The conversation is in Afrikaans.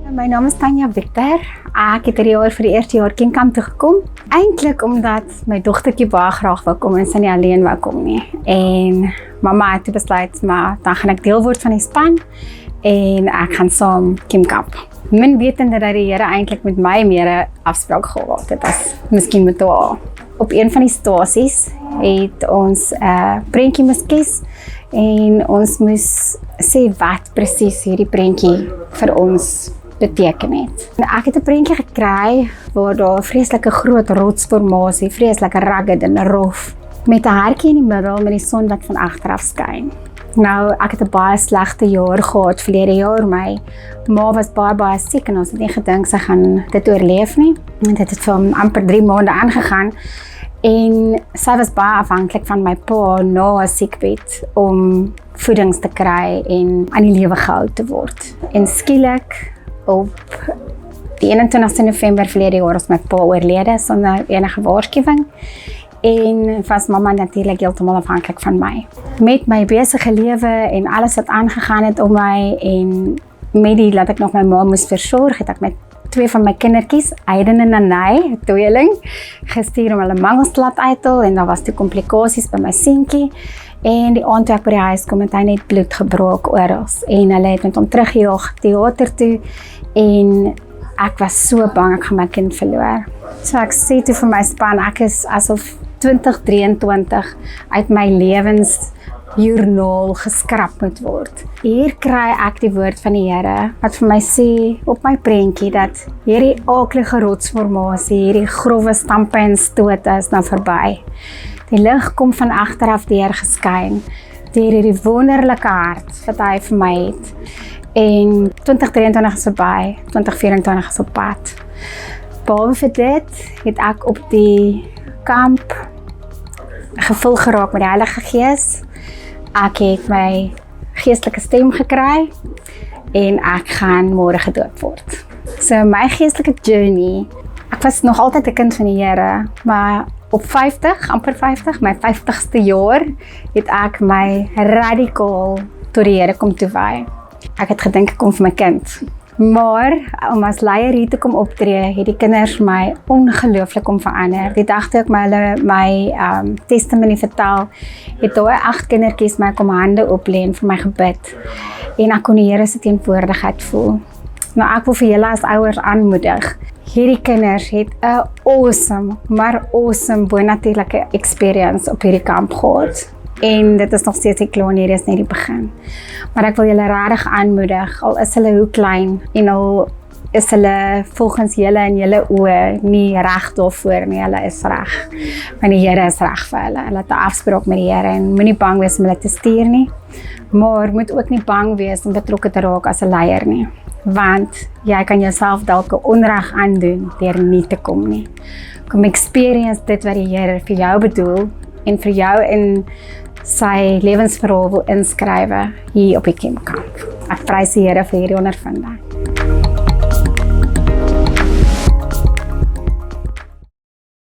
My naam is Tanya Victor. Ek het hierdie jaar vir die eerste jaar Kimkamp toe gekom. Eintlik omdat my dogtertjie baie graag wou kom en sy nie alleen wou kom nie. En mamma het toe besluit, maar dan gaan ek deel word van die span en ek gaan saam Kimkamp. Min wetende dat die Here eintlik met my meer 'n afspraak gehad het as miskien met haar. Op een van die stasies het ons 'n prentjie moes kies en ons moes sê wat presies hierdie prentjie vir ons beteken het. Ek het 'n prentjie gekry waar daar vreeslike groot rotsformasie, vreeslike rugged en rof, met 'n hartjie in die middel met die son wat van agteraf skyn. Nou, ek het 'n baie slegte jaar gehad verlede jaar. My ma was baie siek en ons het nie gedink sy gaan dit oorleef nie. En dit het vir amper 3 maande aangegaan. En sy was baie afhanklik van my pa na 'n siekbed om voedings te kry en aan die lewe gehou te word. En skielik op die 21ste November verlede jaar is my pa oorlede sonder enige waarskuwing. En was mamma natuurlik heeltemal afhanklik van my. Met my besige lewe en alles wat aangegaan het om my en met die dat ek nog my ma moes versorg, het ek met 2 van my kindertjies, Aiden en Nanay, 'n tweeling, gestuur om hulle mangels te laat uithaal en daar was toe komplikasies by my seentjie. En die aand toe ek by die huis kom het hy net bloed gebroke oral en hulle het met hom teruggejaag teater toe en ek was so bang ek gaan my kind verloor. So ek sê toe vir my span, ek is asof 2023 uit my lewensjoernaal geskrap moet word. Hier kry ek die woord van die Here wat vir my sê op my prentjie dat hierdie aaklige rotsformasie, hierdie growwe stampe en stote is nou verby. Die lig kom van agteraf deur geskyn deur hierdie wonderlike hart wat hy vir my het. En 2023 is verby, 2024 is op pad. Behalwe vir dit het ek op die kamp gevul geraak met die Heilige Gees. Ek het my geestelike stem gekry en ek gaan môre gedoop word. So my geestelike journey, ek was nog altyd 'n kind van die Here, maar op 50, amper 50, my 50ste jaar, het ek my radikaal tot die Here kom toewy. Ek het gedink ek kom vir my kind. Maar om as leier hier te kom optree, het die kinders my ongelooflik om verander. Die dag toe ek my testimonie vertel, het daai 8 kindertjies my kom hande oplê en vir my gebid. En ek kon die Here se teenwoordigheid voel. Nou ek wil vir julle as ouers aanmoedig. Hierdie kinders het 'n awesome bonatuurlike experience op hierdie kamp gehad. En dit is nog steeds nie klaar nie, dit is net die begin. Maar ek wil julle regtig aanmoedig, al is hulle hoe klein en al is hulle volgens julle en julle oë nie reg daarvoor nie, hulle is reg. Want die Here is reg vir hulle. Hulle het 'n afspraak met die Here en moenie bang wees om hulle te stuur nie. Maar moet ook nie bang wees om betrokke te raak as 'n leier nie. Want jy kan jouself dalk 'n onreg aandoen deur nie te kom nie. Kom experience dit wat die Here vir jou bedoel en vir jou in sy lewensverhaal wil inskrywe hier op die Kimkamp. Ek prys die Here vir hierdie ondervinding.